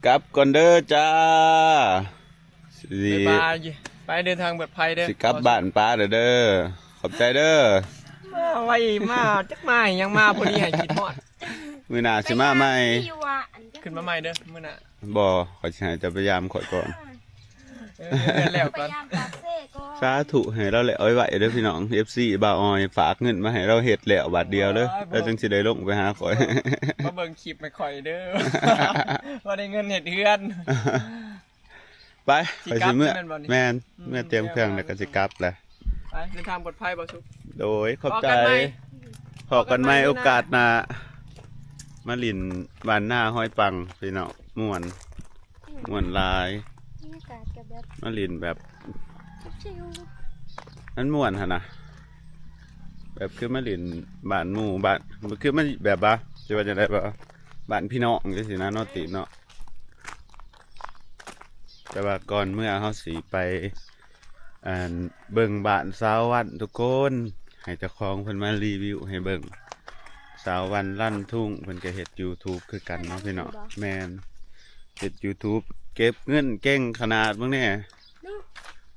กลับก่อนเด้อจ้าสิไปเดินทางปลอดภัยเด้อสิกลับบ้านป้าเด้อขอบใจเด้อมาไว้มาจักมายังมาพอดีให้คิดฮอดมื้อหน้าสิมาใหม่ขึ้นมาใหม่เด้อมื้อหน้าบ่ขอสิให้จะพยายามขอยก่อนแล้วก่อนสาธุให้เราแล้วเอาไว้เด้อพี่น้อง FC บ่าวออยฝากเงินมาให้เราเฮ็ดแล้วบาทเดียวเด้อแล้วจึงสิได้ลงไปหาข่อยมาเบิ่งคลิปไม่ค่อยเด้อบ่ได้เงินเฮ็ดเฮือนไปสิเมื่อแม่นเมื่อเตรียมเครื่องแล้วก็สิกลับแหละไปเดินทางปลอดภัยบ่สุขโดยขอบใจพอกันใหม่โอกาสหน้ามาลินบ้านหน้าห้อยปังพี่น้องม่วนหลายมาลินแบบนั้นม่วนหั่นน่ะแบบคือมาลินบ้านหมู่บ้านคือมันแบบว่าจะว่าจะได้บ่บ้านพี่น้องจังซี่นะเนาะติเนาะแต่ว่าก่อนเมื่อเฮาสิไปเบิ่งบ้านสาววันทุกคนให้เจ้าของเพิ่นมารีวิวให้เบิ่งสาววันลั่นทุ่งเพิ่นก็เฮ็ด YouTube คือกันเนาะพี่น้องแม่นเฮ็ด YouTube เก็บเงินเก่งขนาดมึงเนี่ย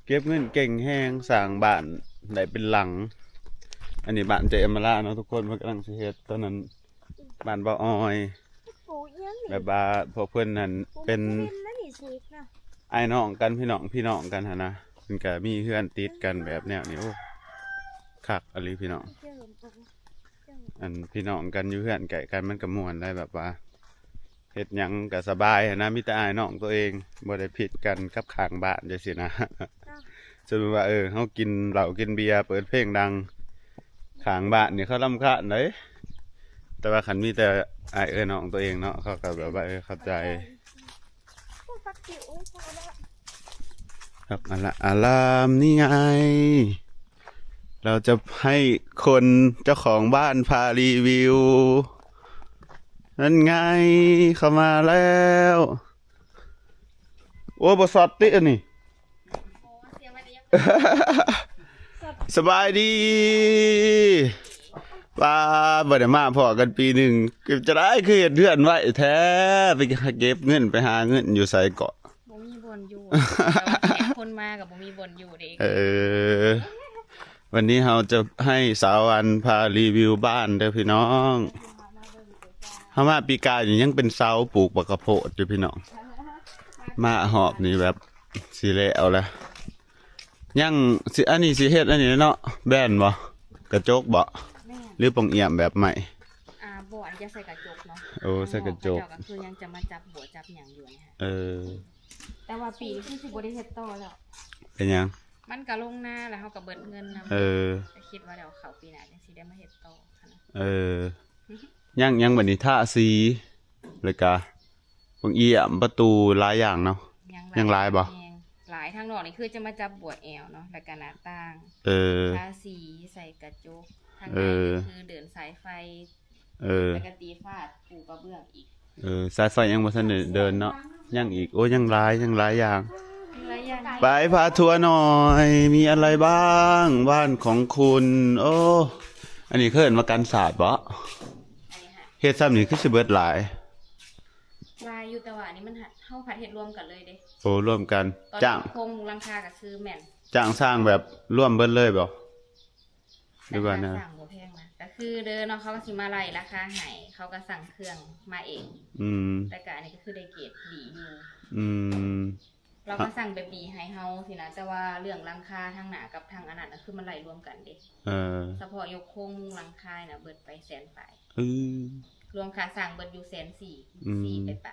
เก็บเงินเก่งแห้งสร้างบ้านได้เป็นหลังอันนี้บ้านเจเอมาล่าเนาะทุกคนเพิ่นกำลังสิเฮ็ดตอนนั้นบ้านบ่ออยแบบว่าพวกเพิ่นนั่นเป็นไอ้น้องกันพี่น้องกันหั่นนะมันก็มีเพื่อนติดกันแบบแนวนี้โอ้คักอะไรพี่น้องอันพี่น้องกันอยู่เพื่อนไก่กันมันก็ม่วนได้แบบว่าเฮ็ดหยังก็สบายนะมีแต่ไอ้น้องตัวเองบ่ได้ผิดกันกับข้างบ้านจังซี่นะสมมุติว่าเฮากินเหล้ากินเบียร์เปิดเพลงดังข้างบ้านนี่เขารำคาญเด้แต่ว่าคันมีแต่ไอ้น้องตัวเองเนาะเขาก็แบบว่าเข้าใจครับอารามนี่ไงเราจะให้คนเจ้าของบ้านพารีวิวนั่นไงเข้ามาแล้วโอ้บสอดติอันนี้สบายดีป้าบ่ได้มาพอกันปีหนึ่งจะได้คือเดือนไว้แท้ไปเก็บเงินไปหาเงินอยู่ใส่เกาะบ่มีบ่อนอยู่คนมากับบ่มีบ่อนอยู่เด็กวันนี้เราจะให้สาววันพารีวิวบ้านเด้อพี่น้องเฮามาปีกายยังเป็นเสาปลูกบักกะโพดอยู่พี่น้องมาหอบนี่แบบสิแล้วละยังสิอันนี้สิเฮ็ดอันนี้เนาะแบนบ่กระจกบ่หรือปองเอี่ยมแบบใหม่บ่อนจะใส่กระจกเนาะโอ้ใส่กระจกก็คือยังจะมาจับหัวจับหยังอยู่นะฮะแต่ว่าปีนี้สิบ่ได้เฮ็ดต่อแล้วเป็นยังมันก็ลงหน้าแล้วเฮาก็เบิดเงินนำก็คิดว่าเดี๋ยวเขาปีหน้าจังสิได้มาเฮ็ดต่อยังบัดนี้ท่าสีเลยกะปองเอี่ยมประตูหลายอย่างเนาะยังหลายบ่หลายทางนอกนี่คือจะมาจับบัวแอวเนาะแล้วก็หน้าต่างทาสีใส่กระจกทางในคือเดินสายไฟแล้วก็ตีฟาดปูกระเบื้องอีกสายไฟยังบ่ทันได้เดินเนาะยังอีกโอ้ยังหลายอย่างไปพาทัวร์หน่อยมีอะไรบ้างบ้านของคุณโอ้อันนี้เขาเห็นว่ากันศาสตร์บ่เฮ็ดซ้ำนี่คือสิเบิดหลายอยู่แต่ว่านี่มันเฮาผัดเฮ็ดรวมกันเลยเด้โอ้ร่วมกันจ้างโครงหลังคาก็คือแม่นจ้างสร้างแบบร่วมเบิดเลยบ่หรือว่านะสั่งบ่แพงนะก็คือเด้อเนาะเขาก็สิมาไล่ราคาให้เขาก็สั่งเครื่องมาเองแต่ก็อันนี้ก็คือได้เกรดดีอยู่เราก็สั่งแบบดีให้เฮาสินะแต่ว่าเรื่องหลังคาทางหน้ากับทางอันนั้นคือมันไล่รวมกันเด้เฉพาะยกโครงหลังคาน่ะเบิดไป100,000ปลายรวมค่าสร้างเบิดอยู่140,000ไป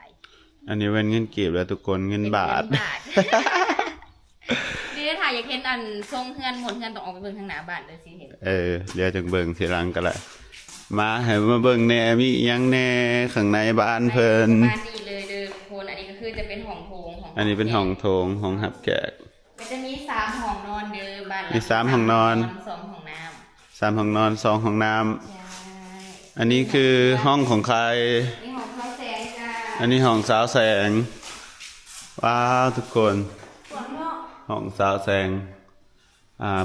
อันนี้เป็นเงินเก็บแล้วทุกคนเงินบาทเดี๋ยวถ่ายอยากเห็นอันทรงเฮือนหมดเฮือนต้องออกไปเบิ่งทางหน้าบ้านเด้อสิเห็นเดี๋ยวจังเบิ่งทีหลังก็ละมาให้มาเบิ่งแหน่มีหยังแหน่ข้างในบ้านเพิ่นบ้านนี้เลยเด้อคนอันนี้ก็คือจะเป็นห้องโถงอันนี้เป็นห้องโถงห้องรับแขกมันจะมี3ห้องนอนเด้อบ้านมี3ห้องนอน2ห้องน้ำ3ห้องนอน2ห้องน้ำอันนี้คือห้องของใครนี่ห้องสาวแสงจ้าอันนี้ห้องสาวแสงว้าวทุกคนห้องสาวแสง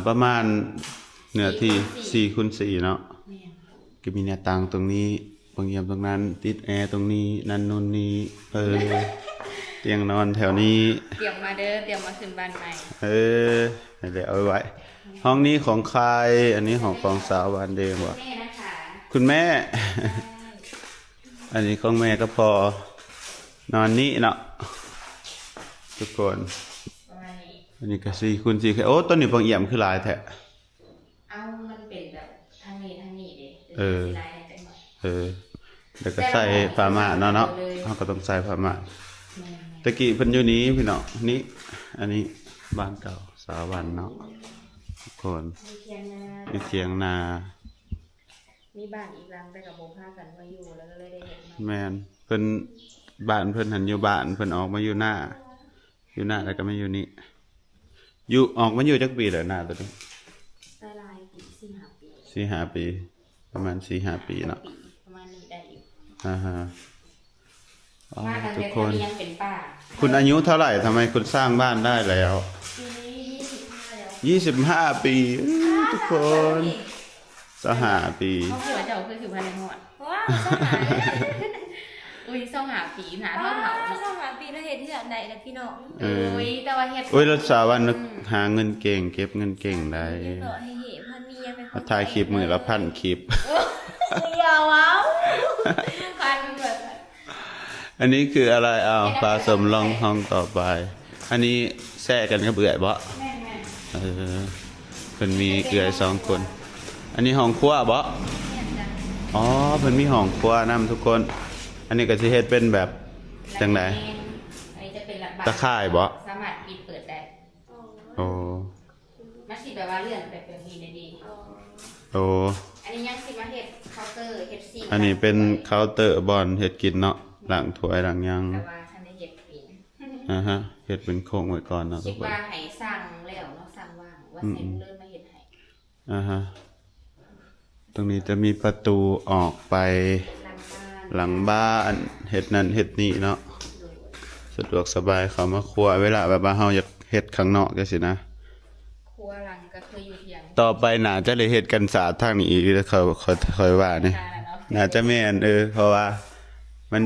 ประมาณเนื้อที่4 x 4เนาะก็มีหน้าต่างตรงนี้ปองเยี่ยมตรงนั้นติดแอร์ตรงนี้นั่นนู่นนี่ เตียงนอนแถวนี้ เตรียมมาเด้อเตรียมมาขึ้นบ้านใหม่ เดี๋ยวเอาไว้ ห้องนี้ของใครอันนี้ของสาววันเดงวะ แม่นะคะ คุณแม่ อันนี้ของแม่ก็พอนอนนี่เนาะทุกคน ประมาณนี้ อันนี้ก็4 คูณ 4โอ้ต้นนี้บางเอี่ยมคือหลายแท้ เอามันเป็นแบบทางนี้เด้ เออ สีลายจังหน่อย แล้วก็ใส่ผ้าม่านเนาะเขาก็ต้องใส่ผ้าม่าน แม่ ตะกี้เพิ่นอยู่นี้พี่น้องนี่อันนี้บ้านเก่าสาววันเนาะทุกคน มีเทียงนา มีเถียงนา มีบ้านอีกหลังแต่กับโบพากันมาอยู่แล้วก็เลยได้เห็นมา แม่นเพิ่นบ้านเพิ่นหันอยู่บ้านเพิ่นออกมาอยู่หน้าแล้วก็มาอยู่นี่อยู่ออกมาอยู่จักปีแล้วหน้าตัวนี้ ได้ลายปี4-5 ปี 4-5 ปีประมาณ 4-5 ปีเนาะ ปีประมาณนี้ได้อยู่ อ่าฮะอ๋อ มาตั้ง ทุ แต่ ก ต ค อน น นี้ยังเป็นป้า คุณอายุเท่าไหร่ทำไมคุณสร้างบ้านได้แล้ว ปีนี้25แล้ว 25 ปีทุกคน25 ปี เขาเกี่ยวเจ้าคือภายในหอด ว้าวเจ้าหาเลย อุ้ย25 ปีหา ว้า เท่าว เถา เจ้าหาปีละเห็ดที่อันใดนะพี่น้อง อุ้ยแต่ว่าเฮ็ด โอ้ยรถสาววันนึกหาเงินเก่งเก็บเงินเก่งได้ เรียบร้อยให้เห็ดพันมียังไป ถ่ายคลิปมือละ1,000 คลิป เดียวว้าว พันแบบ อันนี้คืออะไรอ้าวปลาสมลองห้องต่อไป อันนี้แซ่กันกับเอื่อยบ่ แม่น เพิ่นมีเอื่อย2 คน อันนี้ห้องครัวบ่ ๆแม่นจ้ะ อ๋อเพิ่นมีห้องครัวนํทุกคน อันนี้ก็สิเฮ็ดเป็นแบบจังได อันนี้จะเป็นหลักบ้าน ตะข่ายบ่ สามารถปิดเปิดได้ โอ้ มันสิแบบว่าเลื่อนไปแบบนี้ได้ดี โอ้ อันนี้ยังสิมาเฮ็ดเคาน์เตอร์เฮ็ดซี อันนี้เป็นเคาน์เตอร์บอนเฮ็ดกินเนาะล้างถ้วยล้างหยัง แต่ว่าท่านได้เฮ็ดเป็น ฮะเฮ็ดเป็นโครงไว้ก่อนเนาะ คิ ทุ ด กคน ว่าให้สร้างแล้วเนาะสร้างว่างว่าเสร็จเริ่มมาเฮ็ดให้ ตรงนี้จะมีประตูออกไป หลังบ้าน หลังบ้านเฮ็ดนั่นเฮ็ดนี่เนาะสะดวกสบายเข้ามาครัวเวลาแบบว่าเฮาอยากเฮ็ดข้างนอกจังซี่นะ ครัวหลังก็คืออยู่เถียง ต่อไปน่าจะได้เฮ็ดกันสาดทางนี้อีกแล้วค่อยว่านี่ กาแล้วเนาะ น่าจะแม่นเพราะว่ามัน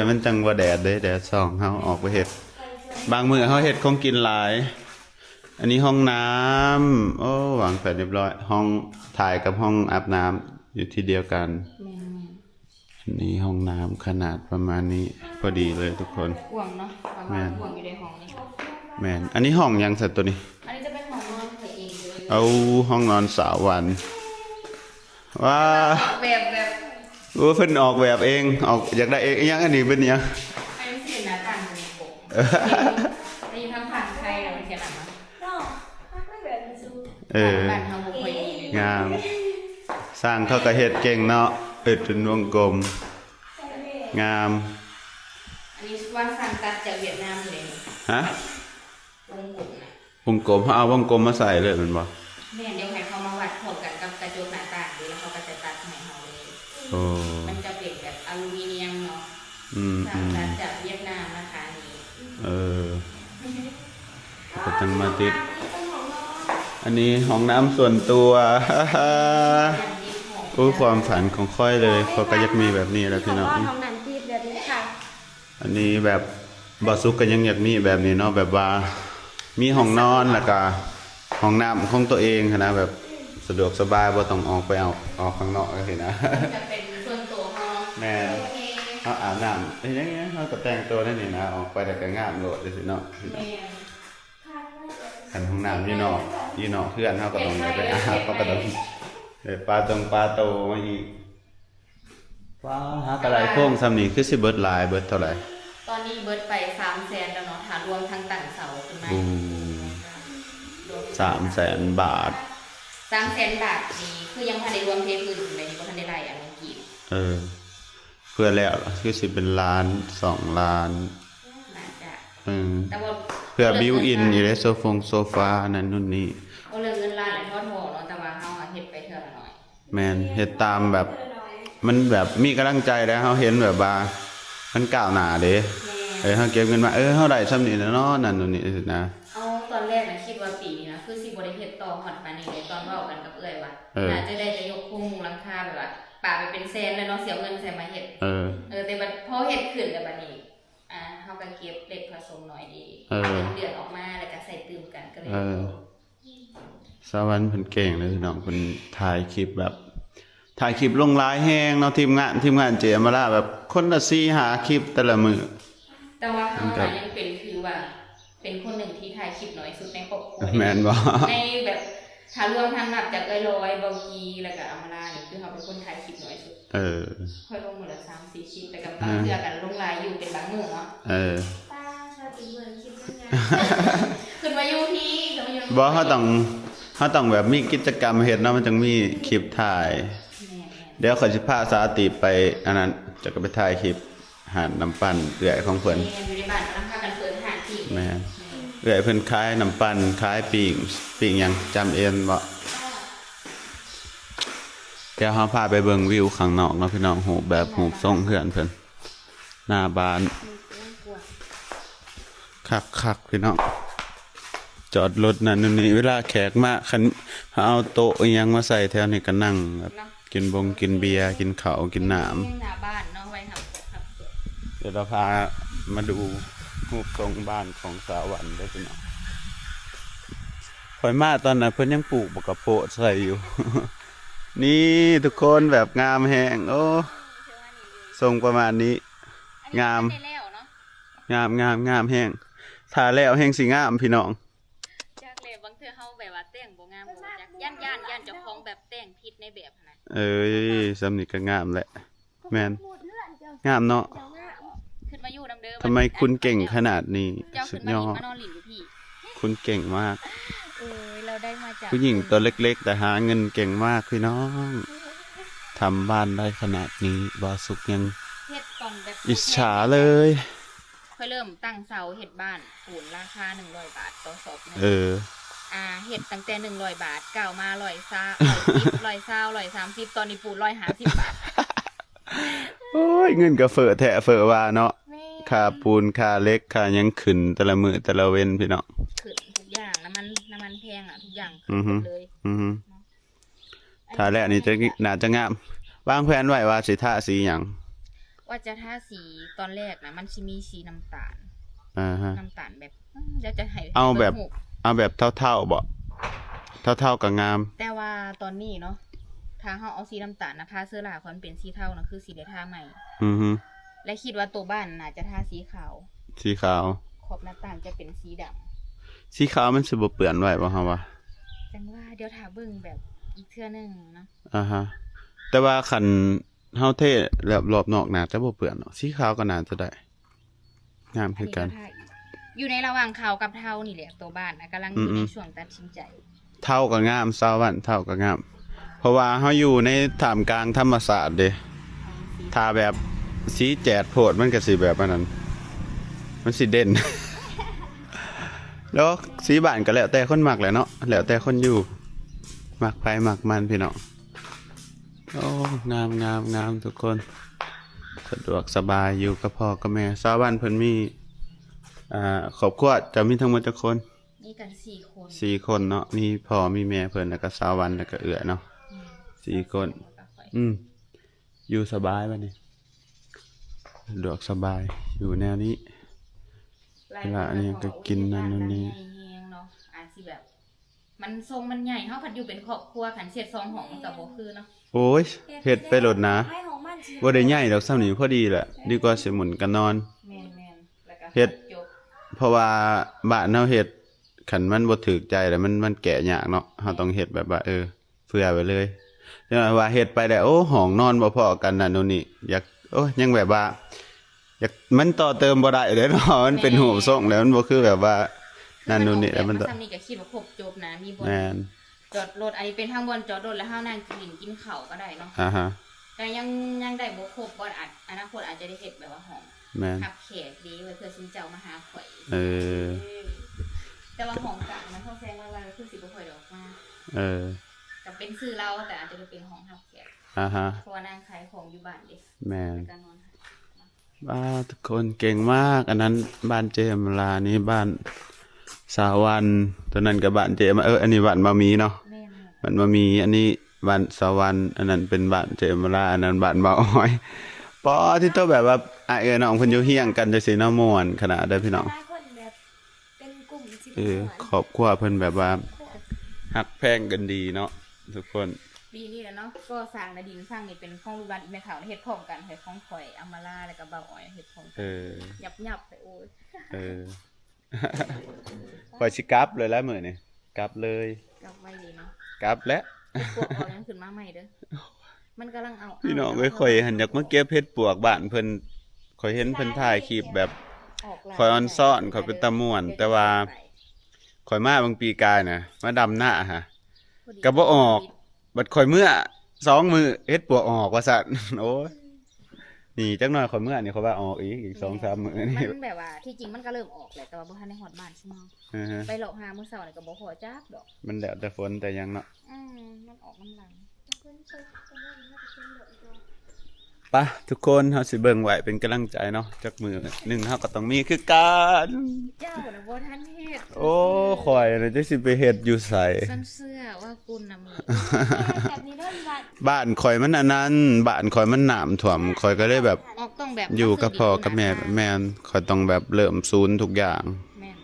มันจังว่าแดดเด้แดดส่องเฮาออกไปเฮ็ดบางมื้อเฮาเฮ็ดของกินหลาย อันนี้ห้องน้ำโอ้วางแผนเรียบร้อย ห้องถ่ายกับห้องอาบน้ำอยู่ที่เดียวกัน แม่น อันนี้ห้องน้ำขนาดประมาณนี้พอดีเลยทุกคน ๆห่วงเนาะประ แม่ มาณ น ห่วงอยู่ในห้องนี้ แม่นอันนี้ห้องยังสัตว์ตัวนี้ อันนี้จะเป็นห้องนอนตัวเองเลย เอาห้องนอนสาววันว้า แบบ โอ้เพิ่นออกแบบเองออกอยากได้เองอิหยังอันนี้เป็นอิหยัง ให้มันสิหน้าต่างเป็นโปงได้ยินทางฝั่งไทยแล้วมันเขียนหนังมา น้องไม่แบบนี้ซู บ้านเฮาบ่ค่อยมีเลย งาม สร้างเขาก็เฮ็ดเก่งเนาะเอิดเป็นวงกลม งาม อันนี้ว่าสั่งตัดจากเวียดนามเลยนี่ ฮะ วงกลมน่ะ วงกลมเขาเอาวงกลมมาใส่เลยแมันบ่ แม่นเดี๋ยวให้เขามาวัดพร้อมกันกับกระจกหน้าต่างเลยแล้วเขาก็จะตัดให้เฮาเลย โอ้ มันจะเป็นแบบอลูมิเนียมเนาะ อืม สั่งตัดจากเวียดนามนะคะนี่ เออก็จังมาติด อันนี้ห้องน้ำส่วนตัว อย่างนี้ของ โอ้ความฝันของค่อยเลยเขาก็อยากมีแบบนี้แหล้วพี่น้อง ของท้องนันจีบแบบนี้ค่ะ อันนี้แบบบ่สุกก็ยังอยากมีแบบนี้เนาะแบบว่า มีห้องนอนแล้วก็ห้องน้ำของตัวเองหั้นนะแบบสะดวกสบายบ่ต้องออกไปออกข้างนอกจังซี่นะ จะเป็นส่วนตัวเฮา แม่ โอเค เฮาอาบน้ำอย่างเงี้ยเฮาก็แต่งตัวนั่นนี่นะออกไปแล้วก็งามโลดจังซี่เนาะ แม่น คันห้องน้ำอยู่นอกเพื่อนเฮาก็ต้องไปอาบเขาก็ต้องได้ปลาโตมาอีกว้าหากระไรโค้งซ้ำนี่คือสิเบิดหลายเบิดเท่าไหร่ ตอนนี้เบิดไป300,000แล้วเนาะถ้ารวมทั้งตั้งเสาขึ้นมา 300,000 บาท 300,000 บาทนี่คือยังบ่ทันได้รวมเทปอื่นเลยนี่บ่ทันได้ไล่อันนี้กี่ เพื่อแล้วคือสิเป็นล้าน2 ล้าน น่าจะ แต่ว่า เพื่อบิวอินอยู่ในโซฟานั่นนู่นนี่ เอาเรื่องเงินล้านและทอดหัวเนาะแต่ว่าเฮาอะเฮ็ดไปเทื่อละน้อย แมนเฮ็ดตามแบบมันแบบมีกำลังใจแล้วเฮาเห็นแบบว่ามันก้าวหน้าเด้ แม่ เฮาเก็บเงินมาเฮาได้ซำนี้แล้วเนาะนั่นนู่นนี่สินะ เอาตอนแรกน่ะคิดว่าปีนี้นะคือสิบ่ได้เฮ็ดต่อฮอดปานนี้เลยตอนเว้ากันกับเอื้อยว่าน่าจะได้จะยกโครงมุงหลังคาแบบว่าป่าไปเป็นแสนแล้วเนาะเสียเงินใส่มาเฮ็ดแต่บัดพอเฮ็ดขึ้นแล้วบัดนี้เฮาก็เก็บเล็ก สมหน่อยดี เออ เดือดออกมาแล้วก็ใส่ตื่มกันก็เลย สวรรค์เพิ่นเก่งเลยพี่น้องเพิ่นถ่ายคลิปแบบถ่ายคลิปลงหลายแฮงเนาะทีมงานเจมาล่าแบบคนละ4-5คลิปแต่ละมื้อ แต่ว่าเขาน่ะยังเป็นคือว่าเป็นคนหนึ่งที่ถ่ายคลิปน้อยสุดในครอบครัว แม่นบ่ ในแบบถ้ารวมทั้งนับจากเอ้ยลอยเบากีแล้วก็อมรานี่คือเขาเป็นคนถ่ายคลิปน้อยสุด ค่อยลงมื้อละ3-4คลิปแต่กับบางเทื่อกันลงหลายอยู่เป็นบางมื้อเนาะ ป้าชอบอีกเหมือนคิดยังไง ขึ้นมาอยู่ที่ขึ้นมาอยู่ บ่เฮาต้องแบบมีกิจกรรมเฮ็ดเนาะมันจึงมีคลิปถ่าย เดี๋ยวข้อยสิพาสาติไปอันนั้นจะก็ไปถ่ายคลิปหาดน้ำปั่นเอื้อยของเพิ่น อยู่ในบ้านกำลังพากันเปิดอาหารที่ แม่นเอื้อยเพิ่นขายน้ำปั่นขายปิ้งหยังจำเอ็นบ่เดี๋ยวเฮาพาไปเบิ่งวิวข้างนอกเนาะพี่น้องรูปแบบรูปทรงเฮือนเพิ่นหน้าบ้านคักๆพี่น้องจอดรถนั่นนี่เวลาแขกมาคันเอาโต๊ะอิหยังมาใส่แถวนี้ก็นั่งแบบกินกินเบียร์กินข้าวกินน้ำ หน้าบ้านเนาะไว้ทำครับ เดี๋ยวเราพามาดูรูปทรงบ้านของสาวรรค์ได้พี่น้องข่อยมาตอนนั้นเพิ่นยังปลูกบักกะโปะใส่อยู่ นี่ทุกคนแบบงามแฮงโอ้ทรงประมาณนี้ งาม ได้แล้วเนาะ งามแฮงถ้าแล้วแฮงสิงามพี่น้อง จากเลยบางเทื่อเฮาแบบว่าแต่งบ่งามบ่จักย่านเจ้าของแบบแต่งผิดในแบบนะ เอ้ยสำนี้ก็งามแหละแม่นงามเนาะ ขึ้นมาอยู่นำเด้อ ทำไมคุณเก่งขนาดนี้ เจ้า สุ ขึ้ ด นมาย อ นี่ ด มานอนหลินอยู่พี่ คุณเก่งมาก เราได้มาจาก ผู้หญิงตัวเล็กๆ แต่หาเงินเก่งมากพี่น้องทำบ้านได้ขนาดนี้บาสุกยัง เฮ็ดก่อนแบบ อิจฉาเลย ค่อยเริ่มตั้งเสาเฮ็ดบ้านปูนราคา100 บาทต่อศพนึง เฮ็ดตั้งแต่100 บาทก้าวมา130ตอนนี้ปูน150 บาท โอ้ยเงินก็เฟ้อแท้เฟ้อว่าเนาะค่าปูนค่าเหล็กค่าหยังขึ้นแต่ละมื้อแต่ละเว้นพี่น้อง ขึ้นทุกอย่างน้ำมันแพงอ่ะทุกอย่าง อือฮึ ขึ้นเลย ถ้าแล้วนี่จะน่าจะงามวางแผนไว้ว่าสิทาสีหยัง ว่าจะทาสีตอนแรกนะมันสิมีสีน้ำตาล ฮะ น้ำตาลแบบเดี๋ยวจะให้ เอาแบบ รูป เอาแบบเท่าๆบ่เท่าๆก็งาม แต่ว่าตอนนี้เนาะถ้าเฮาเอาสีน้ำตาลนะทาเสื้อลาคนเป็นสีเทานะคือสีได้ทาใหม่ อือฮึ และคิดว่าตัวบ้านน่าจะทาสีขาว สีขาว ขอบหน้าต่างจะเป็นสีดำ สีขาวมันสิบ่เปื้อนไว้บ่ฮะวะ จังว่าเดี๋ยวถ้าเบิ่งแบบอีกเทื่อนึงเนาะ ฮะแต่ว่าคันเฮาเทแบบรอบนอกน่าจะบ่เปื้อนเนาะสีขาวก็น่าจะได้งามคือกัน ทาอีกอยู่ในระหว่างขาวกับเทานี่แหละตัวบ้านนะกำลังอยู่ในช่วงตัดสินใจ เท่าก็งามสาววันเท่าก็งาม เพราะว่าเฮาอยู่ในท่ามกลางธรรมศาสตร์เด้ถ้าแบบสีแจดโพดมันก็สิแบบอันนั้นมันสิเด่น แล้วสีบ้านก็แล้วแต่คนมักแหละเนาะแล้วแต่คนอยู่มักไปมักมันพี่น้องโอ้งามทุกคนสะดวกสบายอยู่กับพ่อกับแม่สาววันเพิ่นมีครอบครัวจะมีทั้งหมดจักคน นี่กัน4 คน 4 คนเนาะมีพ่อมีแม่เพิ่นแล้วก็สาววันแล้วก็เอื้อเนาะ4 คน อยู่สบายบัดนี้สะดวกสบายอยู่แนวนี้ เวลาอันนี้ก็กินนั่นนู่นนี่ เนาะอาจสิแบบ มันทรงมันใหญ่เฮาพัดอยู่เป็นครอบครัวขันเสียด2ห้องมันก็บ่คือเนาะ โอ้ยเฮ็ดไปโลดนะ ให้ของมันสิ บ่ได้ใหญ่ดอกซ้ำนี้พอดีแหละดีกว่าสิหมุนกันนอน แม่นๆแล้วก็ เฮ็ด จบ เพราะว่าบ้านเฮาเฮ็ดคันมันบ่ถูกใจแล้วมันแกะยากเนาะเฮาต้องเฮ็ดแบบว่าเผื่อไว้เลยจังว่าเฮ็ดไปแล้วโอ้ห้องนอนบ่พอกันนั่นนู่นนี่อยากโอ้ยังแบบว่าอยากมันต่อเติมบ่ได้เด้เนาะมันเป็นรูปทรงแล้วมันบ่คือแบบว่านั่นนู่นนี่แล้วมัน ซ้ำนี่ก็คิดว่าครบจบนะมีบ่ แม่น จอดรถอันนี้เป็นทางบนจอดรถแล้วเฮานั่งกินข้าวก็ได้เนาะ ฮะ แต่ยังได้บ่ครบบ่อาจอนาคตอาจจะได้เฮ็ดแบบว่าห้อง แม่น รับแขกดีไว้เพื่อสิเจ้ามาหาข่อย อ แต่ว่าห้องกลางมันเขาแซงว่าคือสิบ่ค่อยดอกมา ก็เป็นซื้อเราแต่อาจจะเป็นห้องรับแขก ฮะ เพราะว่านางขายของอยู่บ้านเด้ แม่น ก็นอน บ้าทุกคนเก่งมากอันนั้นบ้านเจมลานี่บ้านสาวันตัวนั้นกับบ้านเจมอันนี้บ้านมามีเนาะ แม่น บ้านมามีอันนี้บ้านสาวันอันนั้นเป็นบ้านเจมลาอันนั้นบ้านบ่าวอ้อยปอที่โตแบบว่าน้องเพิ่นอยู่เฮียงกันจังซี่เนาะม่วนขนาดเด้อพี่น้อง หลายคน ครอบครัวเพิ่นแบบว่าฮักแพงกันดีเนาะทุกคน ปีนี้แหละเนาะก็สร้างในดินสร้างนี่เป็นของลูกหลานอีแม่ขาวเฮ็ดพร้อมกันให้ของข่อยอำมาลาแล้วก็เบาอ้อยเฮ็ดพร้อมกั เอน อ ยับไปโอ้ย เออ ข่อยสิกลับเลยแล้วมื้อนี้กลับเลย กลับไว้ดีเนาะ กลับแล้ว พวกเอายังขึ้นมาใหม่เด้อมันกำลังเอา พี่น้องเอ้ยข่อยหันอยากมาเก็บเฮ็ดปวกบ้านเพิ่นข่อยเห็นเพิ่นถ่ายคลิปแบบข่อยออนซ่อนข่อยเป็นตะม่วน แต่ว่าข่อยมาบางปีกายน่ะมาดำหน้าฮะก็บ่ออก บัดข่อยเมื่อ2 มื้อเฮ็ดปวกออกว่าซั่น โอ้ยนี่จักหน่อยข่อยเมื่อนี่ข่อยว่าออกอีก 2-3 มื้อนี่ มันแบบว่าที่จริงมันก็เริ่มออกแหละแต่ว่าบ่ทันได้ฮอดบ้านใช่มั้ย อือฮะ ไปเลาะหามื้อเช้านี่ก็บ่พอจักดอก มันแล้วแต่ฝนแต่ยังเนาะ มันออกน้ำหลัง ไปะทุกคนเฮาสิเบิ่งไว้เป็นกำลังใจเนาะจักมื้อหนึงเฮาก็ต้องมีคือกัน เจ้าน่ะบ่ทันเฮ็ด โอ้ข่อยน่ะจักสิไปเฮ็ดอยู่ไส ฉันเชื่อว่าคุณน่ะมี แบบนี้ด้วยบัด บ้านข่อยมันอันนั้นบ้านข่อยมันน้ำท่วมข่อยก็เลยแบบ ออกต้องแบบ อยู่กับพ่อกับแม่แม่นข่อยต้องแบบเริ่มศูนย์ทุกอย่าง แม่น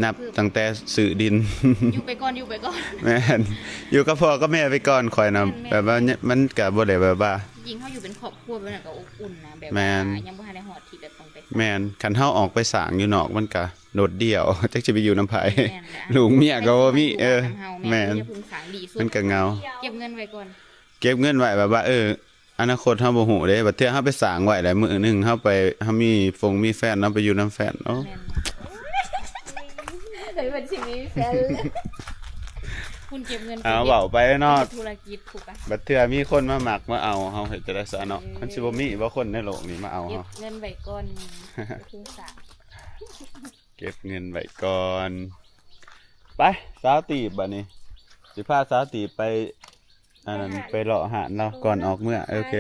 นับตั้งแต่ซื้อดิน อยู่ไปก่อนอยู่ไปก่อน แม่นอยู่กับพ่อกับแม่ไปก่อนข่อยน่ะ แม่น แบบว่ามันก็บ่ได้แบบว่า จริงเขาอยู่เป็นครอบครัวเป็นแบบก็อบอุ่นนะแบบ แม่ ว่าน ยังบ่ทันได้ฮอดที่แบบต้องไป แม่นคันเฮาออกไปสร้างอยู่นอกมันก็โดดเดี่ยว จักสิไปอยู่นำไผ แม่นแหละ ลูกเมียก็บ่มีแม่ แม่ น นอย่าเพึ่งสางดีสุด มันก็เหงา เก็บเงินไว้ก่อน เก็บเงินไว้แบบว่าอนาคตเฮาบ่ฮู้เด้บัดเทื่อเฮาไปสร้างไว้แล้วมื้อหนึงเฮาไปเฮามีแฟนเนาะไปอยู่นํแฟนโอ้ แม่น เคยเป็นชีวิตแฟน คุณเก็บเงิน เอาเว้าไปเนาะ ธุรกิจถูกปะ บัดเทื่อมีคนมามักมาเอาเฮาเฮ็ดจะได้ซะเนาะมันสิบ่มีบ่คนในโลกนี้มาเอา เก็ เฮา บเงินไว้ก่อนคือสาง เก็บเงินไว้ก่อนไปสาวตีบบัดนี้สิพาสาวตีบไปอันนั้นไปเลาะหาดเราก่อนออกเมื่อโอเค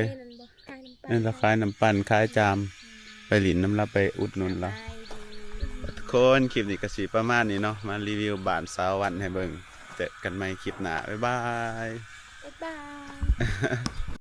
นั่นเราขายน้ำปั่นขายจามไปหลินน้ำเราไปอุดหนุนเราทุกคนคลิปนี้ก็สิประมาณนี้เนาะมารีวิวบ้านสาววันให้เบิ่งเจอกันใหม่คลิปหน้าบ๊ายบาย บ๊ายบาย